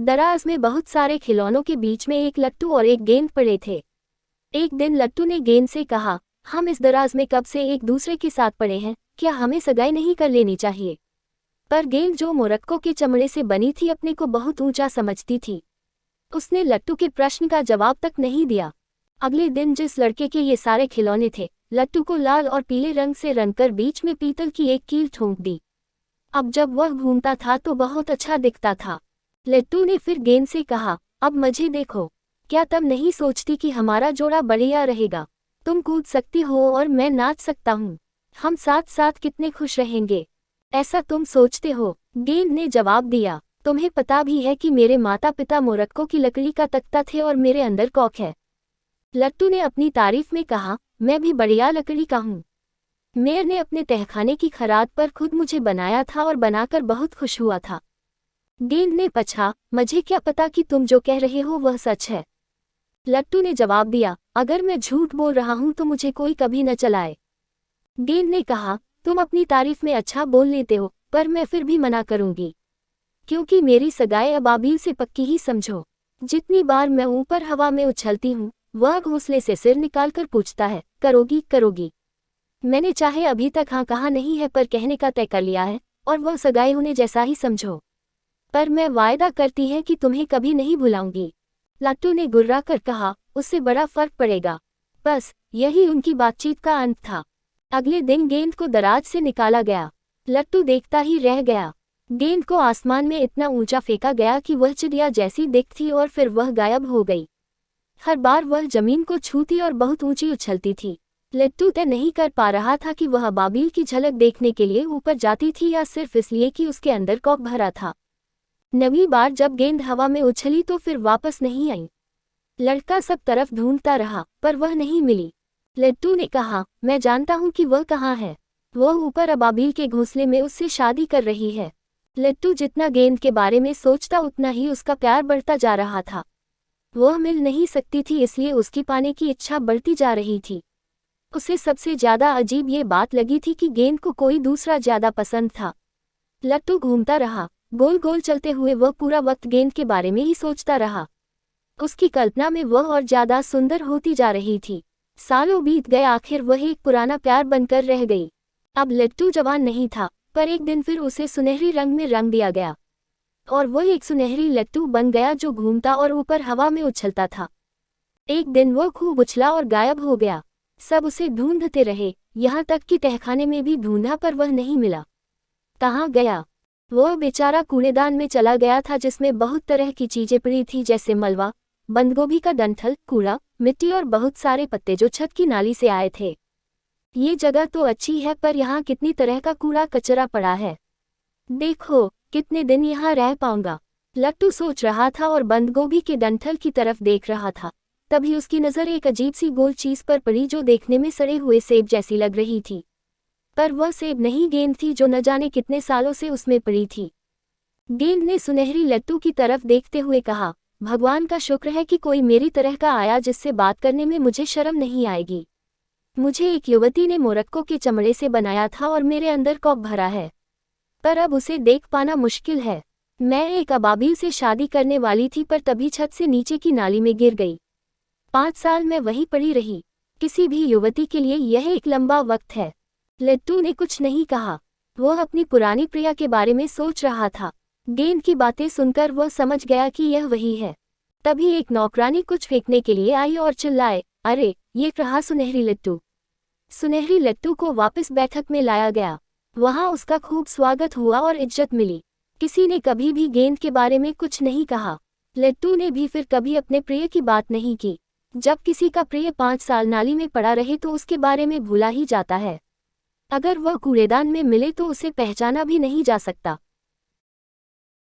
दराज में बहुत सारे खिलौनों के बीच में एक लट्टू और एक गेंद पड़े थे। एक दिन लट्टू ने गेंद से कहा, हम इस दराज में कब से एक दूसरे के साथ पड़े हैं, क्या हमें सगाई नहीं कर लेनी चाहिए? पर गेंद, जो मोरक्को के चमड़े से बनी थी, अपने को बहुत ऊंचा समझती थी। उसने लट्टू के प्रश्न का जवाब तक नहीं दिया। अगले दिन जिस लड़के के ये सारे खिलौने थे, लट्टू को लाल और पीले रंग से रंगकर बीच में पीतल की एक कील ठोंक दी। अब जब वह घूमता था तो बहुत अच्छा दिखता था। लट्टू ने फिर गेंद से कहा, अब मुझे देखो, क्या तुम नहीं सोचती कि हमारा जोड़ा बढ़िया रहेगा? तुम कूद सकती हो और मैं नाच सकता हूँ। हम साथ साथ कितने खुश रहेंगे, ऐसा तुम सोचते हो? गेंद ने जवाब दिया, तुम्हें पता भी है कि मेरे माता पिता मोरक्को की लकड़ी का तख्ता थे और मेरे अंदर कॉक है। लट्टू ने अपनी तारीफ में कहा, मैं भी बढ़िया लकड़ी का हूँ। मेयर ने अपने तहखाने की खराद पर खुद मुझे बनाया था और बनाकर बहुत खुश हुआ था। गेंद ने पूछा, मुझे क्या पता कि तुम जो कह रहे हो वह सच है? लट्टू ने जवाब दिया, अगर मैं झूठ बोल रहा हूं तो मुझे कोई कभी न चलाए। गेंद ने कहा, तुम अपनी तारीफ में अच्छा बोल लेते हो, पर मैं फिर भी मना करूंगी, क्योंकि मेरी सगाई अबाबील से पक्की ही समझो। जितनी बार मैं ऊपर हवा में उछलती हूँ, वह घोंसले से सिर निकालकर पूछता है, करोगी करोगी? मैंने चाहे अभी तक हाँ कहा नहीं है, पर कहने का तय कर लिया है, और वह सगाई होने जैसा ही समझो। पर मैं वायदा करती है कि तुम्हें कभी नहीं भुलाऊंगी। लट्टू ने गुर्रा कर कहा, उससे बड़ा फर्क पड़ेगा। बस यही उनकी बातचीत का अंत था। अगले दिन गेंद को दराज से निकाला गया। लट्टू देखता ही रह गया। गेंद को आसमान में इतना ऊंचा फेंका गया कि वह चिड़िया जैसी दिखती और फिर वह गायब हो गई। हर बार वह जमीन को छूती और बहुत ऊंची उछलती थी। लट्टू तय नहीं कर पा रहा था कि वह अबाबील की झलक देखने के लिए ऊपर जाती थी या सिर्फ इसलिए कि उसके अंदर कॉक भरा था। नवी बार जब गेंद हवा में उछली तो फिर वापस नहीं आई। लड़का सब तरफ ढूंढता रहा, पर वह नहीं मिली। लट्टू ने कहा, मैं जानता हूं कि वह कहाँ है। वह ऊपर अबाबील के घोंसले में उससे शादी कर रही है। लट्टू जितना गेंद के बारे में सोचता उतना ही उसका प्यार बढ़ता जा रहा था। वह मिल नहीं सकती थी, इसलिए उसकी पाने की इच्छा बढ़ती जा रही थी। उसे सबसे ज्यादा अजीब ये बात लगी थी कि गेंद को कोई दूसरा ज्यादा पसंद था। लट्टू घूमता रहा, गोल गोल चलते हुए वह पूरा वक्त गेंद के बारे में ही सोचता रहा। उसकी कल्पना में वह और ज्यादा सुंदर होती जा रही थी। सालों बीत गए, आखिर वह एक पुराना प्यार बनकर रह गई। अब लट्टू जवान नहीं था, पर एक दिन फिर उसे सुनहरी रंग में रंग दिया गया और वह एक सुनहरी लट्टू बन गया जो घूमता और ऊपर हवा में उछलता था। एक दिन वह खूब उछला और गायब हो गया। सब उसे ढूंढते रहे, यहाँ तक कि तहखाने में भी ढूंढा, पर वह नहीं मिला। कहाँ गया? वह बेचारा कूड़ेदान में चला गया था, जिसमें बहुत तरह की चीजें पड़ी थी, जैसे मलवा, बंदगोभी का डंठल, कूड़ा, मिट्टी और बहुत सारे पत्ते जो छत की नाली से आए थे। ये जगह तो अच्छी है, पर यहाँ कितनी तरह का कूड़ा कचरा पड़ा है। देखो, कितने दिन यहाँ रह पाऊंगा? लट्टू सोच रहा था और बंदगोभी के डंठल की तरफ देख रहा था। तभी उसकी नज़र एक अजीब सी गोल चीज पर पड़ी जो देखने में सड़े हुए सेब जैसी लग रही थी। पर वह सेब नहीं, गेंद थी जो न जाने कितने सालों से उसमें पड़ी थी। गेंद ने सुनहरी लट्टू की तरफ देखते हुए कहा, भगवान का शुक्र है कि कोई मेरी तरह का आया जिससे बात करने में मुझे शर्म नहीं आएगी। मुझे एक युवती ने मोरक्को के चमड़े से बनाया था और मेरे अंदर कॉक भरा है, पर अब उसे देख पाना मुश्किल है। मैं एक अबाबील से शादी करने वाली थी, पर तभी छत से नीचे की नाली में गिर गई। 5 साल मैं वहीं पड़ी रही। किसी भी युवती के लिए यह एक लंबा वक्त है। लट्टू ने कुछ नहीं कहा। वह अपनी पुरानी प्रिया के बारे में सोच रहा था। गेंद की बातें सुनकर वह समझ गया कि यह वही है। तभी एक नौकरानी कुछ फेंकने के लिए आई और चिल्लाए, अरे ये रहा सुनहरी लट्टू। सुनहरी लट्टू को वापस बैठक में लाया गया। वहां उसका खूब स्वागत हुआ और इज्जत मिली। किसी ने कभी भी गेंद के बारे में कुछ नहीं कहा। लट्टू ने भी फिर कभी अपने प्रिय की बात नहीं की। जब किसी का प्रिय 5 साल नाली में पड़ा रहे तो उसके बारे में भूला ही जाता है। अगर वह कूड़ेदान में मिले तो उसे पहचाना भी नहीं जा सकता।